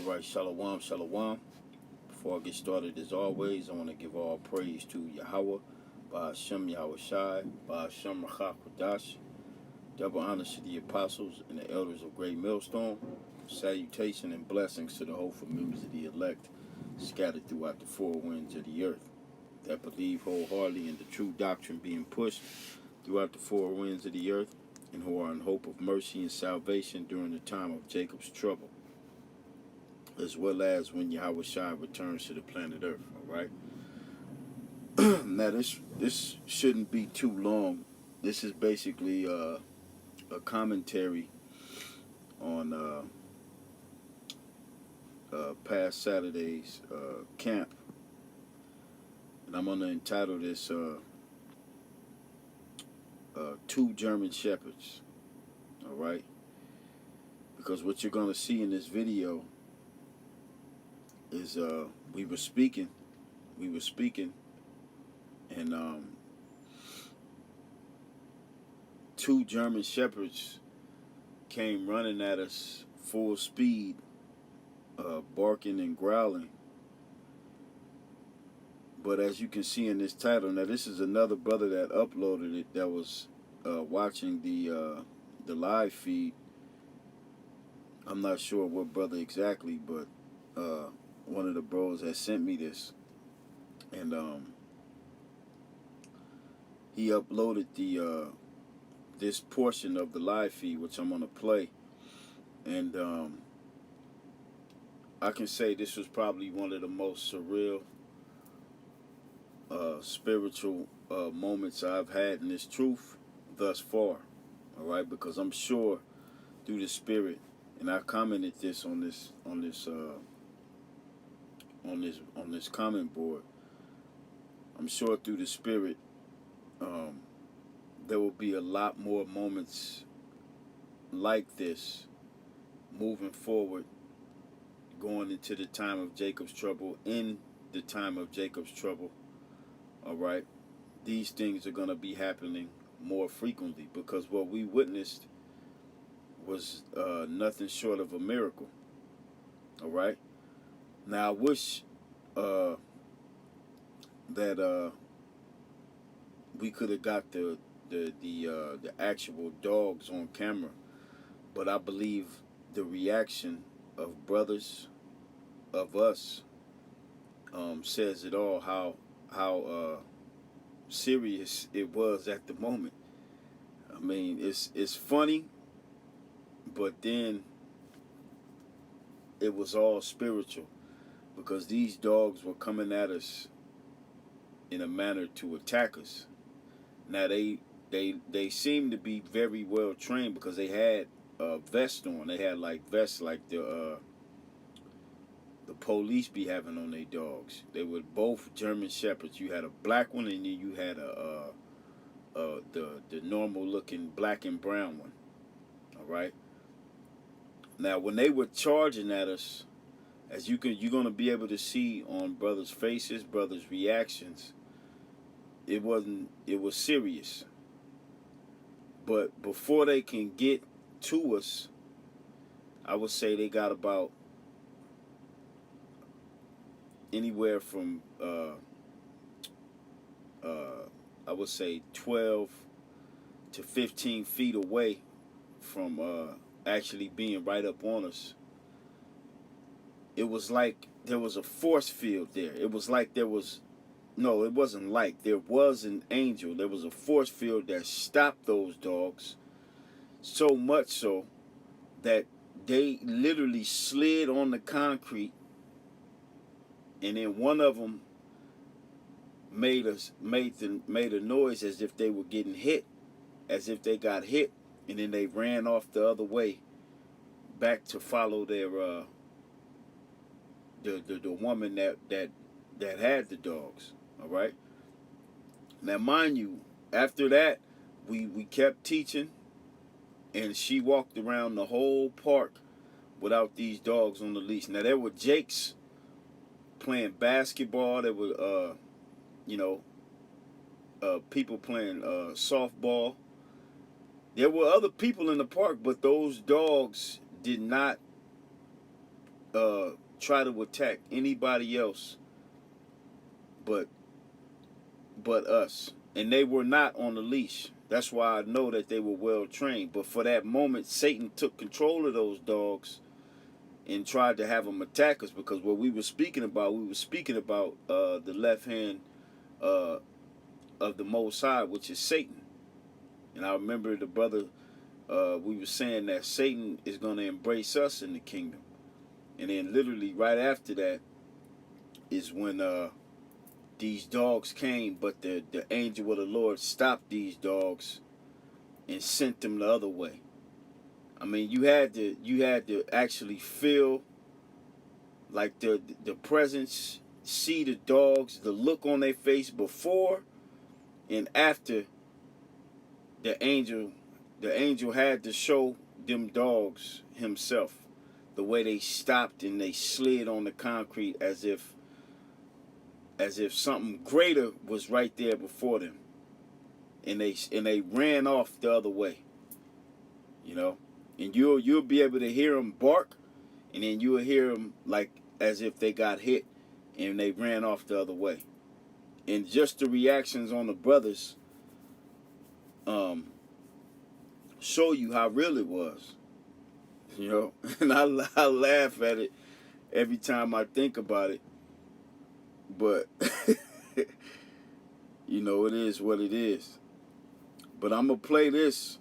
Alright, shalom, shalom. Before I get started, as always, I want to give all praise to Yahawah, Ba'ashem YAHAWAH'S, Ba'ashem Rachach. Double honors to the apostles and the elders of Great Millstone. Salutation and blessings to the hopeful members of the elect scattered throughout the four winds of the earth that believe wholeheartedly in the true doctrine being pushed throughout the four winds of the earth and who are in hope of mercy and salvation during the time of Jacob's trouble, as well as when YAHAWAH'S returns to the planet Earth. All right. Now this shouldn't be too long. This is basically a commentary on past Saturday's camp, and I'm gonna entitle this "Two German Shepherds." All right, because what you're gonna see in this video is we were speaking, and two German Shepherds came running at us full speed, barking and growling. But as you can see in this title, now this is another brother that uploaded it that was watching the live feed. I'm not sure what brother exactly, but one of the bros has sent me this, and he uploaded the this portion of the live feed, which I'm gonna play, and I can say this was probably one of the most surreal, spiritual moments I've had in this truth thus far. All right, because I'm sure through the spirit, and I commented this on this comment board. I'm sure through the spirit, there will be a lot more moments like this moving forward, going into the time of Jacob's trouble, in the time of Jacob's trouble. All right, these things are going to be happening more frequently, because what we witnessed was nothing short of a miracle. All right, now I wish that we could have got the actual dogs on camera, but I believe the reaction of brothers, of us, says it all. How serious it was at the moment. I mean, it's funny, but then it was all spiritual, because these dogs were coming at us in a manner to attack us. Now they seemed to be very well trained, because they had vests on. They had like vests like the police be having on their dogs. They were both German Shepherds. You had a black one, and then you had the normal looking black and brown one. All right. Now when they were charging at us, as you're gonna be able to see on brothers' faces, brothers' reactions, it was serious. But before they can get to us, I would say they got about anywhere from I would say 12 to 15 feet away from actually being right up on us. It was like there was a force field there. It was like there was, no, it wasn't like, there was an angel. There was a force field that stopped those dogs, so much so that they literally slid on the concrete, and then one of them made a noise as if they were getting hit, as if they got hit, and then they ran off the other way back to follow their the woman that had the dogs. All right. Now, mind you, after that, we kept teaching, and she walked around the whole park without these dogs on the leash. Now, there were Jakes playing basketball. There were people playing softball. There were other people in the park, but those dogs did not try to attack anybody else but us. And they were not on the leash. That's why I know that they were well trained. But for that moment, Satan took control of those dogs and tried to have them attack us, because what we were speaking about the left hand of the Most High, which is Satan. And I remember the brother, we were saying that Satan is going to embrace us in the kingdom. And then literally right after that is when these dogs came, but the angel of the Lord stopped these dogs and sent them the other way. I mean, you had to actually feel like the presence, see the dogs, the look on their face before and after the angel had to show them dogs himself, the way they stopped and they slid on the concrete as if something greater was right there before them, and they ran off the other way, you know. And you'll be able to hear them bark, and then you'll hear them like as if they got hit and they ran off the other way. And just the reactions on the brothers show you how real it was, you know. And I laugh at it every time I think about it, but you know, it is what it is. But I'm gonna play this,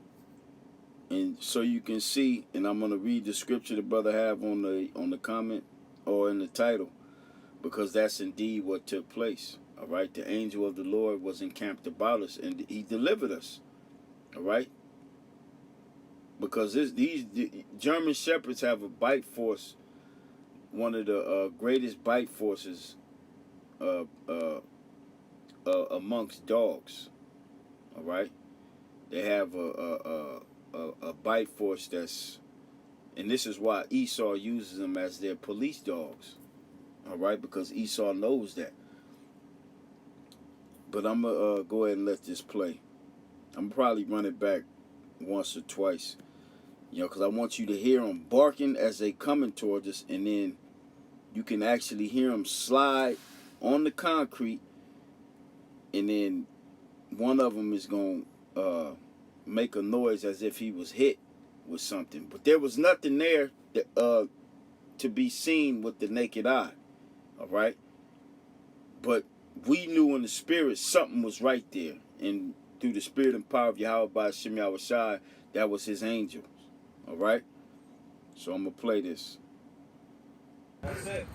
and so you can see, and I'm gonna read the scripture the brother have on the comment or in the title, because that's indeed what took place. All right, the angel of the Lord was encamped about us, and he delivered us. All right, because these German Shepherds have a bite force, one of the greatest bite forces amongst dogs. All right, they have a bite force that's, and this is why Esau uses them as their police dogs. All right, because Esau knows that. But I'm gonna go ahead and let this play. I'm probably run it back once or twice, you know, because I want you to hear them barking as they coming towards us, and then you can actually hear them slide on the concrete, and then one of them is going to make a noise as if he was hit with something. But there was nothing there that, to be seen with the naked eye, all right? But we knew in the spirit something was right there, and through the spirit and power of YAHAWAH'S, that was his angels, all right? So I'm going to play this. That's it.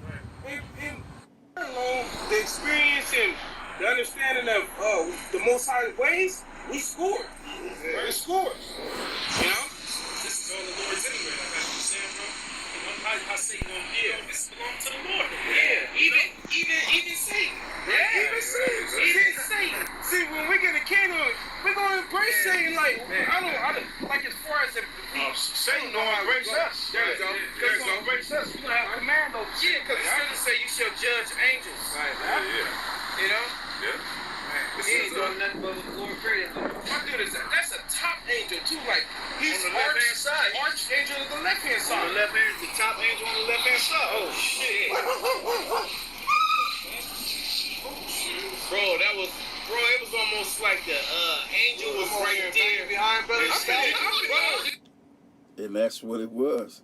The experience and the understanding of the Most High ways, we scored. Yeah. We scored. You know? This is all the Lord's anyway. Like I was saying, bro. How Satan gonna give? This belongs to the Lord. Yeah. Even Satan. Yeah. Even Satan. See, when we get a kingdom, we're gonna embrace Satan. Like I don't like as far as Satan gonna embrace us. There you go. He's gonna embrace us. We're gonna have command over. Yeah, because it's gonna say you shall judge angels. Right. Yeah. You know. Yeah. He ain't doing nothing but what the Lord created. My dude is that's a top angel too. Like he's on the left hand side. Archangel on the left hand side. On the left hand, the top angel on the left hand side. Oh shit. Bro, it was almost like the angel was right there behind brother. And that's what it was.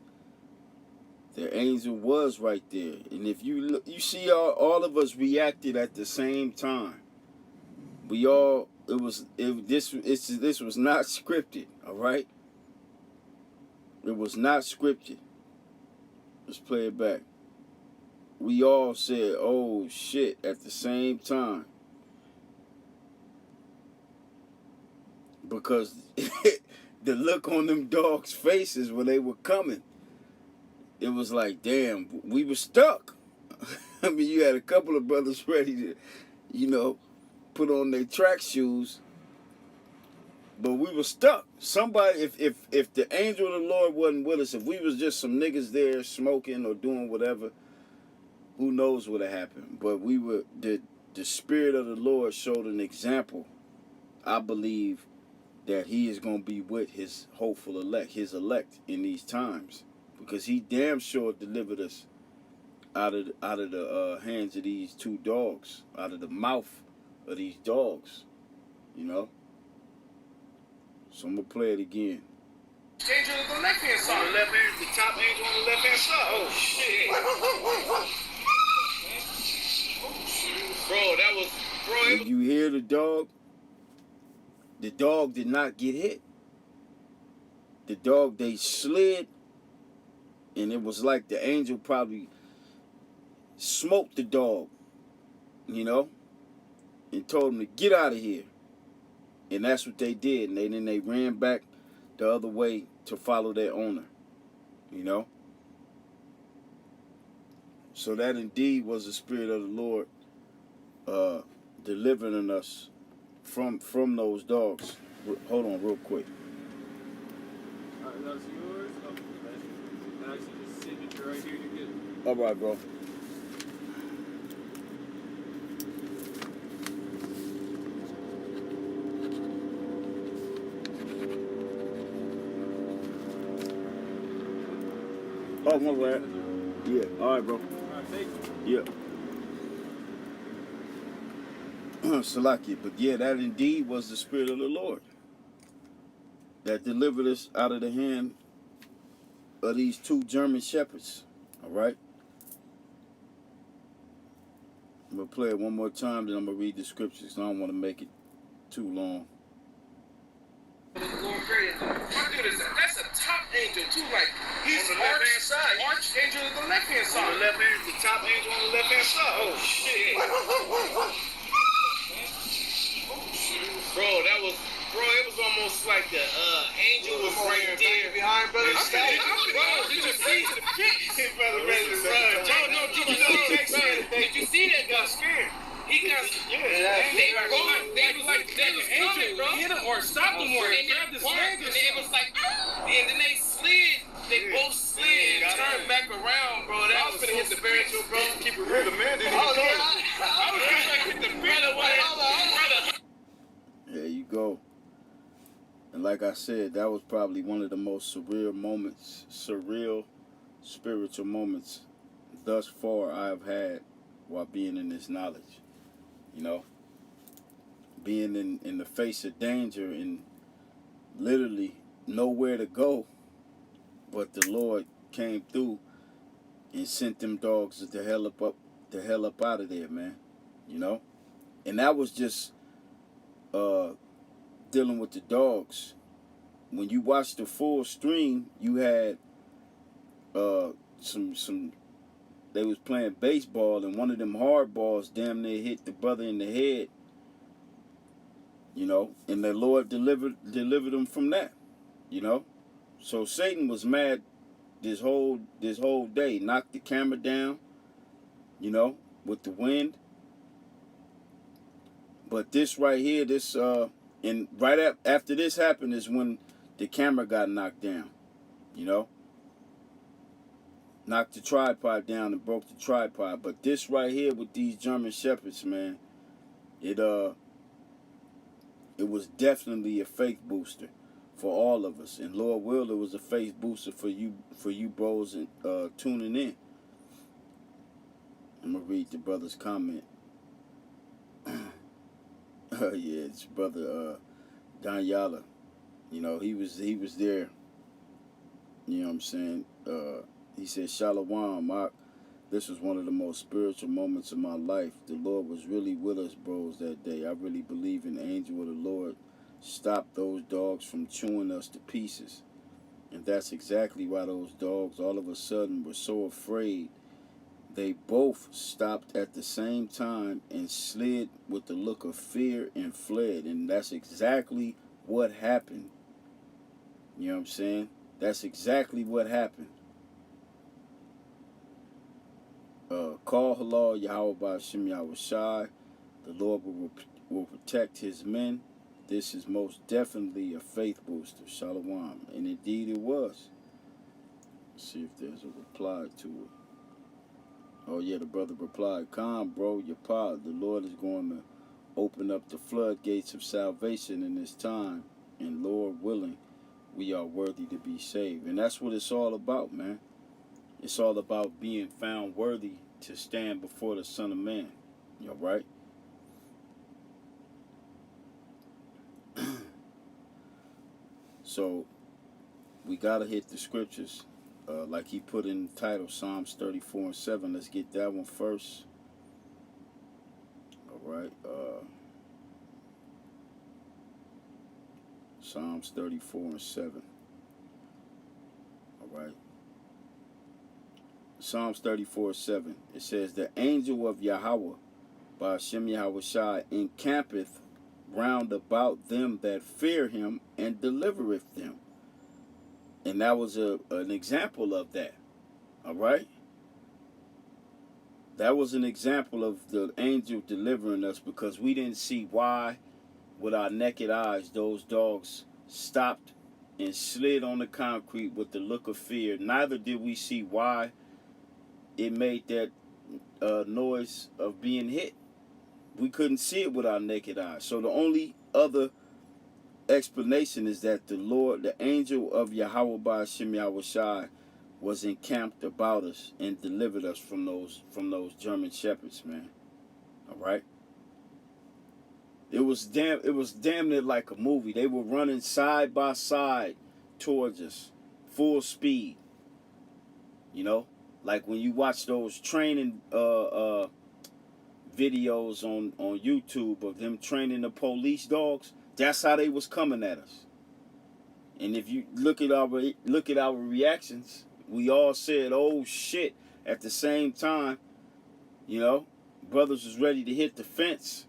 The angel was right there. And if you look, you see all of us reacted at the same time. We all, this was not scripted, all right? It was not scripted. Let's play it back. We all said, oh shit, at the same time. Because the look on them dogs' faces when they were coming, it was like, damn, we were stuck. I mean, you had a couple of brothers ready to, you know, put on their track shoes, but we were stuck. Somebody, if the angel of the Lord wasn't with us, if we was just some niggas there smoking or doing whatever, who knows what had happened. But we were, the spirit of the Lord showed an example. I believe that he is going to be with his hopeful elect, his elect in these times, because he damn sure delivered us out of the hands of these two dogs, out of the mouth of these dogs, you know. So I'm gonna play it again. Angel on the left hand side. On the left hand, the top angel on the left hand side. Oh shit. Bro, that was Did you hear the dog? The dog did not get hit. The dog, they slid, and it was like the angel probably smoked the dog, you know, and told him to get out of here. And that's what they did. And then they ran back the other way to follow their owner, you know. So that indeed was the Spirit of the Lord delivering us from those dogs. Hold on real quick. All right, that's yours. And I see the signature right here. You get. All right, bro. Oh, my bad. Yeah. All right, bro. All right, thank you. Yeah. Salaki. But yeah, that indeed was the Spirit of the Lord that delivered us out of the hand of these two German Shepherds. All right? I'm going to play it one more time, then I'm going to read the scriptures. I don't want to make it too long. Lord created. My dude is that's a top angel too. Like he's on the left hand side. Archangel on the left hand side. On the left hand, the top angel on the left hand side. Oh shit. Bro, that was it was almost like the angel was right there behind brother. Did you see the pit? Brother ready to run. No, did you see that guy scared? He got they were going. They was coming, bro. Hit him or stop him or grab his leg. And it was like, and then they slid. They both slid and turned back around, bro. That was gonna hit the barrel, bro. Keep it real, the man didn't even know. I was just like hit the brother. There you go. And like I said, that was probably one of the most surreal spiritual moments thus far I have had while being in this knowledge. You know, being in the face of danger and literally nowhere to go, but the Lord came through and sent them dogs the hell up out of there, man. You know, and that was just dealing with the dogs. When you watch the full stream, you had some. They was playing baseball, and one of them hard balls damn near hit the brother in the head. You know, and the Lord delivered them from that. You know, so Satan was mad this whole day. Knocked the camera down. You know, with the wind. But this right here, and right after this happened is when the camera got knocked down. You know. Knocked the tripod down and broke the tripod. But this right here with these German Shepherds, man, it was definitely a faith booster for all of us. And Lord will, it was a faith booster for you bros and tuning in. I'm gonna read the brother's comment. Yeah, it's brother Danyala. You know, he was there. You know what I'm saying? He said, Shalom, Mark. This was one of the most spiritual moments of my life. The Lord was really with us, bros, that day. I really believe an angel of the Lord stopped those dogs from chewing us to pieces. And that's exactly why those dogs all of a sudden were so afraid. They both stopped at the same time and slid with the look of fear and fled. And that's exactly what happened. You know what I'm saying? That's exactly what happened. Call halal YAHAWAH'S YAHAWAH'S. The Lord will protect his men. This is most definitely a faith booster. Shalom. And indeed it was. Let's see if there's a reply to it. Oh yeah, the brother replied, Khan, bro, your pod. The Lord is going to open up the floodgates of salvation in this time. And Lord willing, we are worthy to be saved. And that's what it's all about, man. It's all about being found worthy to stand before the Son of Man. All right? So we got to hit the scriptures. Like he put in the title, Psalms 34:7. Let's get that one first. All right. Psalms 34:7. All right. Psalms 34:7. It says, the angel of Yahawah, by Hashem Yahawashi, encampeth round about them that fear him and delivereth them. And that was an example of that. All right? That was an example of the angel delivering us, because we didn't see why, with our naked eyes, those dogs stopped and slid on the concrete with the look of fear. Neither did we see why it made that noise of being hit. We couldn't see it with our naked eyes. So the only other explanation is that the Lord, the angel of Yahawah by Hashem Yahawashi, was encamped about us and delivered us from those German Shepherds, man. All right. It was damn near like a movie. They were running side by side towards us, full speed. You know, like when you watch those training videos on YouTube of them training the police dogs. That's how they was coming at us. And if you look at our reactions, we all said, "Oh shit!" At the same time, you know, brothers was ready to hit the fence,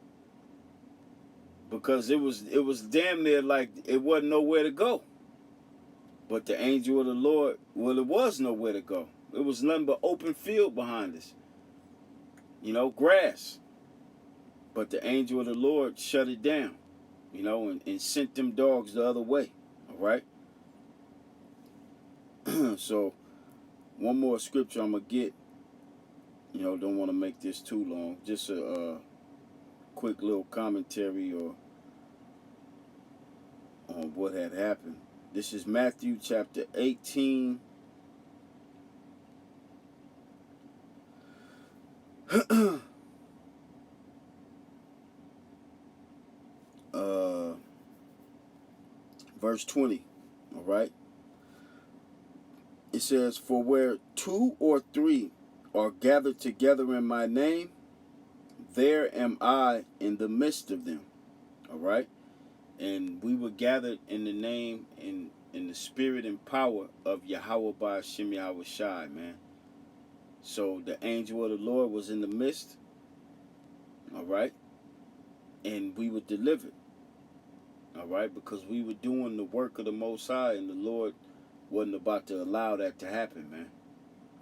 because it was damn near like it wasn't nowhere to go. But the angel of the Lord, well, it was nowhere to go. It was nothing but open field behind us. You know, grass. But the angel of the Lord shut it down, you know, and sent them dogs the other way. All right? So, one more scripture I'm going to get. You know, don't want to make this too long. Just a quick little commentary on what had happened. This is Matthew chapter 18. Verse 20. All right. It says, for where 2 or 3 are gathered together in my name, there am I in the midst of them. All right. And we were gathered in the name, in the spirit and power of Yahawah by Hashem Yahawashi, man. So the angel of the Lord was in the midst. All right. And we were delivered. All right. Because we were doing the work of the Most High, and the Lord wasn't about to allow that to happen, man.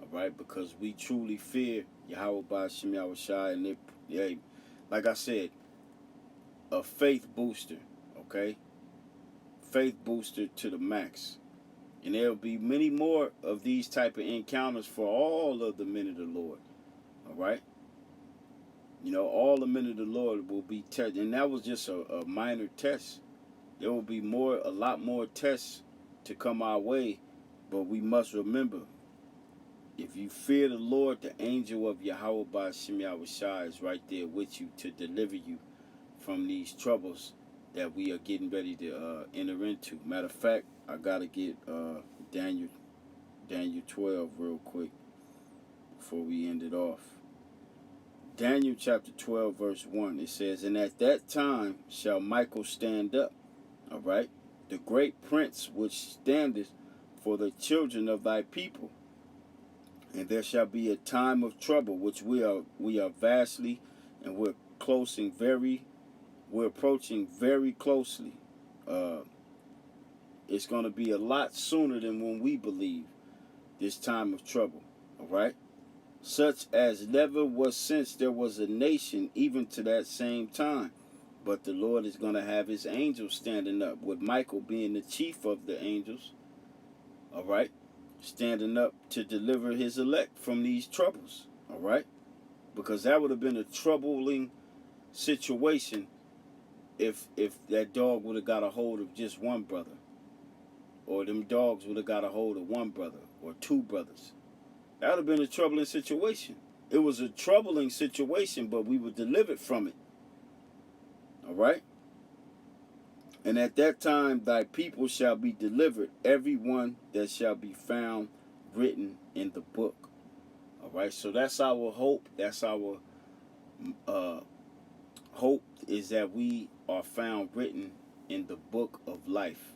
All right. Because we truly fear Yahawah by Hashem Yahawashi. And they, like I said, a faith booster. Okay. Faith booster to the max. And there'll be many more of these type of encounters for all of the men of the Lord. All right? You know, all the men of the Lord will be tested. And that was just a minor test. There will be a lot more tests to come our way. But we must remember, if you fear the Lord, the angel of Yahawah by Hashem Yahawashi is right there with you to deliver you from these troubles that we are getting ready to enter into. Matter of fact, I gotta get Daniel 12 real quick before we end it off. Daniel chapter 12 verse 1, it says, and at that time shall Michael stand up, all right, the great prince which standeth for the children of thy people, and there shall be a time of trouble which we are vastly, and we're approaching very closely. It's going to be a lot sooner than when we believe this time of trouble. All right? Such as never was since there was a nation, even to that same time. But the Lord is going to have his angels standing up, with Michael being the chief of the angels. All right? Standing up to deliver his elect from these troubles. All right? Because that would have been a troubling situation if that dog would have got a hold of just one brother, or them dogs would have got a hold of one brother or two brothers. That would have been a troubling situation. It was a troubling situation, but we were delivered from it. All right? And at that time, thy people shall be delivered, every one that shall be found written in the book. All right? So that's our hope. That's our hope, is that we are found written in the book of life.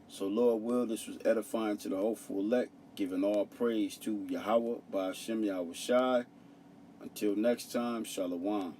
So, Lord will, this was edifying to the hopeful elect, giving all praise to Yahawah, by Hashem Yahweh Shai. Until next time, Shalom.